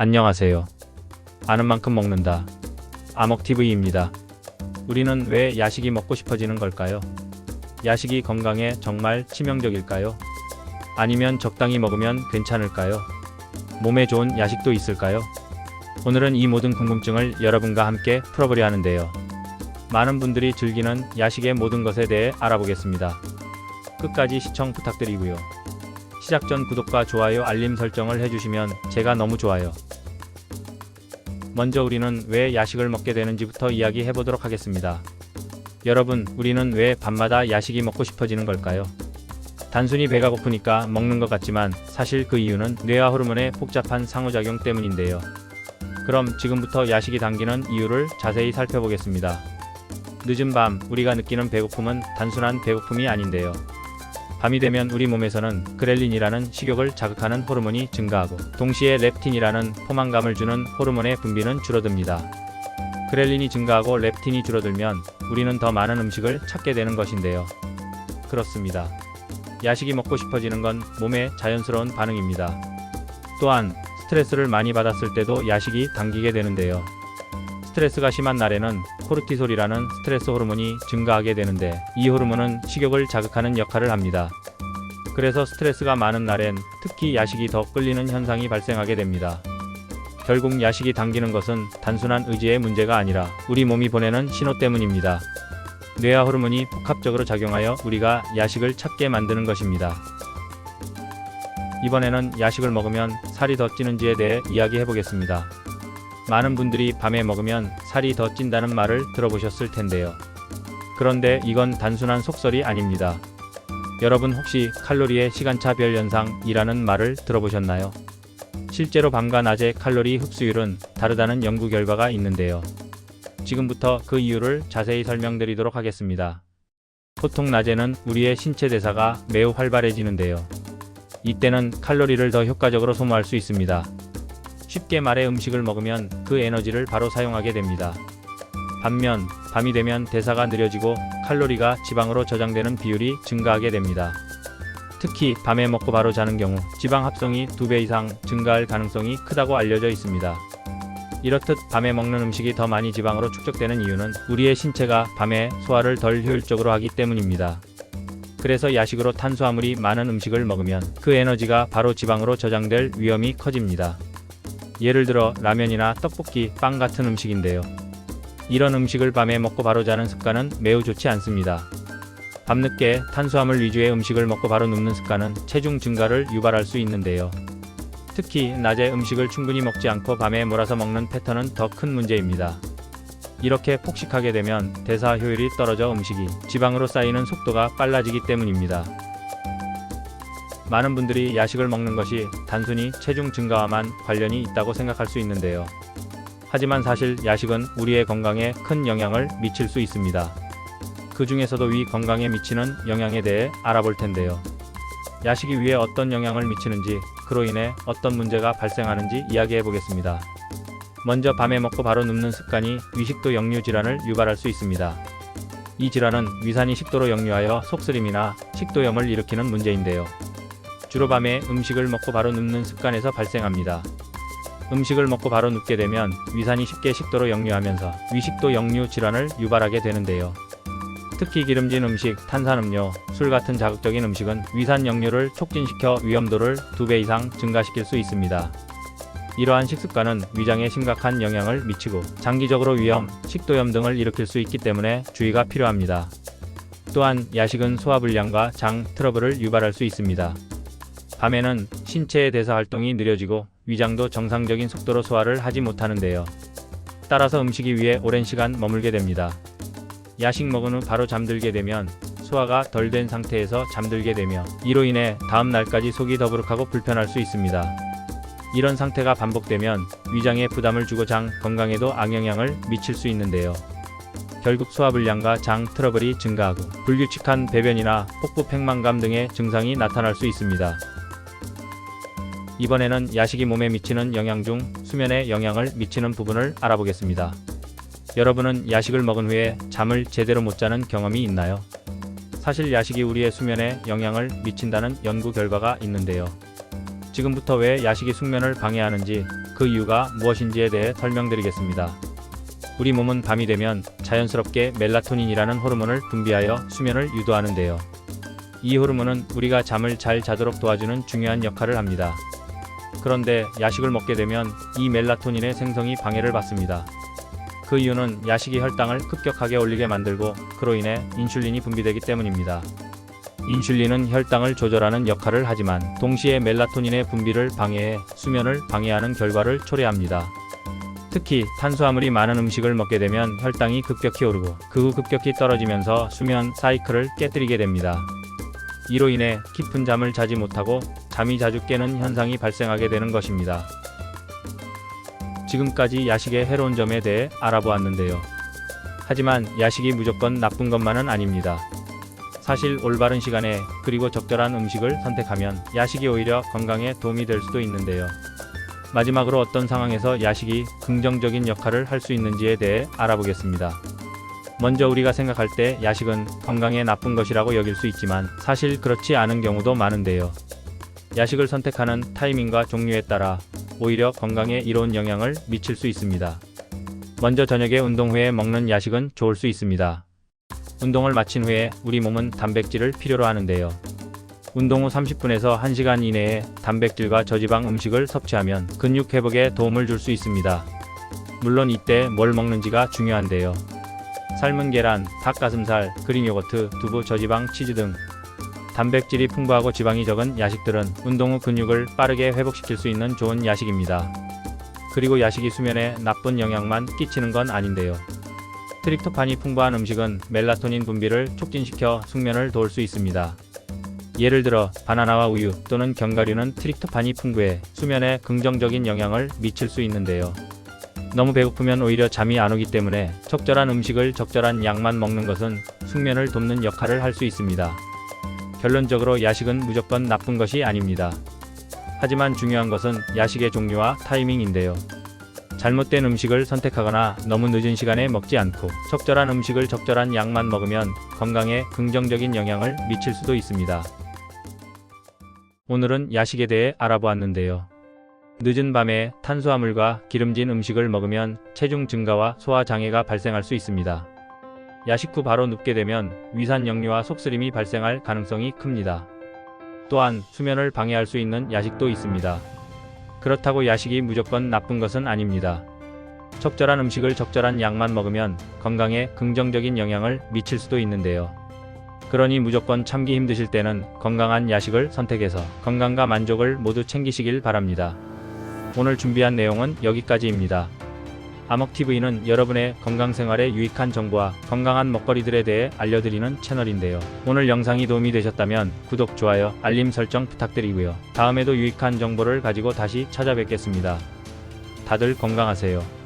안녕하세요. 아는 만큼 먹는다. 아먹TV입니다. 우리는 왜 야식이 먹고 싶어지는 걸까요? 야식이 건강에 정말 치명적일까요? 아니면 적당히 먹으면 괜찮을까요? 몸에 좋은 야식도 있을까요? 오늘은 이 모든 궁금증을 여러분과 함께 풀어보려 하는데요. 많은 분들이 즐기는 야식의 모든 것에 대해 알아보겠습니다. 끝까지 시청 부탁드리고요. 시작 전 구독과 좋아요, 알림 설정을 해주시면 제가 너무 좋아요. 먼저 우리는 왜 야식을 먹게 되는지부터 이야기해 보도록 하겠습니다. 여러분, 우리는 왜 밤마다 야식이 먹고 싶어지는 걸까요? 단순히 배가 고프니까 먹는 것 같지만 사실 그 이유는 뇌와 호르몬의 복잡한 상호작용 때문인데요. 그럼 지금부터 야식이 당기는 이유를 자세히 살펴보겠습니다. 늦은 밤, 우리가 느끼는 배고픔은 단순한 배고픔이 아닌데요. 밤이 되면 우리 몸에서는 그렐린이라는 식욕을 자극하는 호르몬이 증가하고 동시에 렙틴이라는 포만감을 주는 호르몬의 분비는 줄어듭니다. 그렐린이 증가하고 렙틴이 줄어들면 우리는 더 많은 음식을 찾게 되는 것인데요. 그렇습니다. 야식이 먹고 싶어지는 건 몸의 자연스러운 반응입니다. 또한 스트레스를 많이 받았을 때도 야식이 당기게 되는데요. 스트레스가 심한 날에는 코르티솔이라는 스트레스 호르몬이 증가하게 되는데 이 호르몬은 식욕을 자극하는 역할을 합니다. 그래서 스트레스가 많은 날엔 특히 야식이 더 끌리는 현상이 발생하게 됩니다. 결국 야식이 당기는 것은 단순한 의지의 문제가 아니라 우리 몸이 보내는 신호 때문입니다. 뇌와 호르몬이 복합적으로 작용하여 우리가 야식을 찾게 만드는 것입니다. 이번에는 야식을 먹으면 살이 더 찌는지에 대해 이야기해 보겠습니다. 많은 분들이 밤에 먹으면 살이 더 찐다는 말을 들어보셨을 텐데요. 그런데 이건 단순한 속설이 아닙니다. 여러분 혹시 칼로리의 시간차 별 현상이라는 말을 들어보셨나요? 실제로 밤과 낮의 칼로리 흡수율은 다르다는 연구 결과가 있는데요. 지금부터 그 이유를 자세히 설명드리도록 하겠습니다. 보통 낮에는 우리의 신체 대사가 매우 활발해지는데요. 이때는 칼로리를 더 효과적으로 소모할 수 있습니다. 쉽게 말해 음식을 먹으면 그 에너지를 바로 사용하게 됩니다. 반면 밤이 되면 대사가 느려지고 칼로리가 지방으로 저장되는 비율이 증가하게 됩니다. 특히 밤에 먹고 바로 자는 경우 지방 합성이 2배 이상 증가할 가능성이 크다고 알려져 있습니다. 이렇듯 밤에 먹는 음식이 더 많이 지방으로 축적되는 이유는 우리의 신체가 밤에 소화를 덜 효율적으로 하기 때문입니다. 그래서 야식으로 탄수화물이 많은 음식을 먹으면 그 에너지가 바로 지방으로 저장될 위험이 커집니다. 예를 들어 라면이나 떡볶이, 빵 같은 음식인데요. 이런 음식을 밤에 먹고 바로 자는 습관은 매우 좋지 않습니다. 밤늦게 탄수화물 위주의 음식을 먹고 바로 눕는 습관은 체중 증가를 유발할 수 있는데요. 특히 낮에 음식을 충분히 먹지 않고 밤에 몰아서 먹는 패턴은 더 큰 문제입니다. 이렇게 폭식하게 되면 대사 효율이 떨어져 음식이 지방으로 쌓이는 속도가 빨라지기 때문입니다. 많은 분들이 야식을 먹는 것이 단순히 체중 증가와만 관련이 있다고 생각할 수 있는데요. 하지만 사실 야식은 우리의 건강에 큰 영향을 미칠 수 있습니다. 그 중에서도 위 건강에 미치는 영향에 대해 알아볼 텐데요. 야식이 위에 어떤 영향을 미치는지, 그로 인해 어떤 문제가 발생하는지 이야기해 보겠습니다. 먼저 밤에 먹고 바로 눕는 습관이 위식도 역류 질환을 유발할 수 있습니다. 이 질환은 위산이 식도로 역류하여 속쓰림이나 식도염을 일으키는 문제인데요. 주로 밤에 음식을 먹고 바로 눕는 습관에서 발생합니다. 음식을 먹고 바로 눕게 되면 위산이 쉽게 식도로 역류하면서 위식도 역류 질환을 유발하게 되는데요. 특히 기름진 음식, 탄산음료, 술 같은 자극적인 음식은 위산 역류를 촉진시켜 위험도를 2배 이상 증가시킬 수 있습니다. 이러한 식습관은 위장에 심각한 영향을 미치고 장기적으로 위염, 식도염 등을 일으킬 수 있기 때문에 주의가 필요합니다. 또한 야식은 소화불량과 장 트러블을 유발할 수 있습니다. 밤에는 신체의 대사 활동이 느려지고 위장도 정상적인 속도로 소화를 하지 못하는데요. 따라서 음식이 위에 오랜 시간 머물게 됩니다. 야식 먹은 후 바로 잠들게 되면 소화가 덜 된 상태에서 잠들게 되며 이로 인해 다음 날까지 속이 더부룩하고 불편할 수 있습니다. 이런 상태가 반복되면 위장에 부담을 주고 장 건강에도 악영향을 미칠 수 있는데요. 결국 소화불량과 장 트러블이 증가하고 불규칙한 배변이나 복부 팽만감 등의 증상이 나타날 수 있습니다. 이번에는 야식이 몸에 미치는 영향 중 수면에 영향을 미치는 부분을 알아보겠습니다. 여러분은 야식을 먹은 후에 잠을 제대로 못 자는 경험이 있나요? 사실 야식이 우리의 수면에 영향을 미친다는 연구 결과가 있는데요. 지금부터 왜 야식이 숙면을 방해하는지, 그 이유가 무엇인지에 대해 설명드리겠습니다. 우리 몸은 밤이 되면 자연스럽게 멜라토닌이라는 호르몬을 분비하여 수면을 유도하는데요. 이 호르몬은 우리가 잠을 잘 자도록 도와주는 중요한 역할을 합니다. 그런데 야식을 먹게 되면 이 멜라토닌의 생성이 방해를 받습니다. 그 이유는 야식이 혈당을 급격하게 올리게 만들고 그로 인해 인슐린이 분비되기 때문입니다. 인슐린은 혈당을 조절하는 역할을 하지만 동시에 멜라토닌의 분비를 방해해 수면을 방해하는 결과를 초래합니다. 특히 탄수화물이 많은 음식을 먹게 되면 혈당이 급격히 오르고 그 후 급격히 떨어지면서 수면 사이클을 깨뜨리게 됩니다. 이로 인해 깊은 잠을 자지 못하고 잠이 자주 깨는 현상이 발생하게 되는 것입니다. 지금까지 야식의 해로운 점에 대해 알아보았는데요. 하지만 야식이 무조건 나쁜 것만은 아닙니다. 사실 올바른 시간에 그리고 적절한 음식을 선택하면 야식이 오히려 건강에 도움이 될 수도 있는데요. 마지막으로 어떤 상황에서 야식이 긍정적인 역할을 할 수 있는지에 대해 알아보겠습니다. 먼저 우리가 생각할 때 야식은 건강에 나쁜 것이라고 여길 수 있지만 사실 그렇지 않은 경우도 많은데요. 야식을 선택하는 타이밍과 종류에 따라 오히려 건강에 이로운 영향을 미칠 수 있습니다. 먼저 저녁에 운동 후에 먹는 야식은 좋을 수 있습니다. 운동을 마친 후에 우리 몸은 단백질을 필요로 하는데요. 운동 후 30분에서 1시간 이내에 단백질과 저지방 음식을 섭취하면 근육 회복에 도움을 줄 수 있습니다. 물론 이때 뭘 먹는지가 중요한데요. 삶은 계란, 닭가슴살, 그릭 요거트, 두부, 저지방, 치즈 등 단백질이 풍부하고 지방이 적은 야식들은 운동 후 근육을 빠르게 회복시킬 수 있는 좋은 야식입니다. 그리고 야식이 수면에 나쁜 영향만 끼치는 건 아닌데요. 트립토판이 풍부한 음식은 멜라토닌 분비를 촉진시켜 숙면을 도울 수 있습니다. 예를 들어 바나나와 우유 또는 견과류는 트립토판이 풍부해 수면에 긍정적인 영향을 미칠 수 있는데요. 너무 배고프면 오히려 잠이 안 오기 때문에 적절한 음식을 적절한 양만 먹는 것은 숙면을 돕는 역할을 할 수 있습니다. 결론적으로 야식은 무조건 나쁜 것이 아닙니다. 하지만 중요한 것은 야식의 종류와 타이밍인데요. 잘못된 음식을 선택하거나 너무 늦은 시간에 먹지 않고 적절한 음식을 적절한 양만 먹으면 건강에 긍정적인 영향을 미칠 수도 있습니다. 오늘은 야식에 대해 알아보았는데요. 늦은 밤에 탄수화물과 기름진 음식을 먹으면 체중 증가와 소화 장애가 발생할 수 있습니다. 야식 후 바로 눕게 되면 위산 역류와 속쓰림이 발생할 가능성이 큽니다. 또한 수면을 방해할 수 있는 야식도 있습니다. 그렇다고 야식이 무조건 나쁜 것은 아닙니다. 적절한 음식을 적절한 양만 먹으면 건강에 긍정적인 영향을 미칠 수도 있는데요. 그러니 무조건 참기 힘드실 때는 건강한 야식을 선택해서 건강과 만족을 모두 챙기시길 바랍니다. 오늘 준비한 내용은 여기까지입니다. 아먹TV는 여러분의 건강생활에 유익한 정보와 건강한 먹거리들에 대해 알려드리는 채널인데요. 오늘 영상이 도움이 되셨다면 구독, 좋아요, 알림 설정 부탁드리고요. 다음에도 유익한 정보를 가지고 다시 찾아뵙겠습니다. 다들 건강하세요.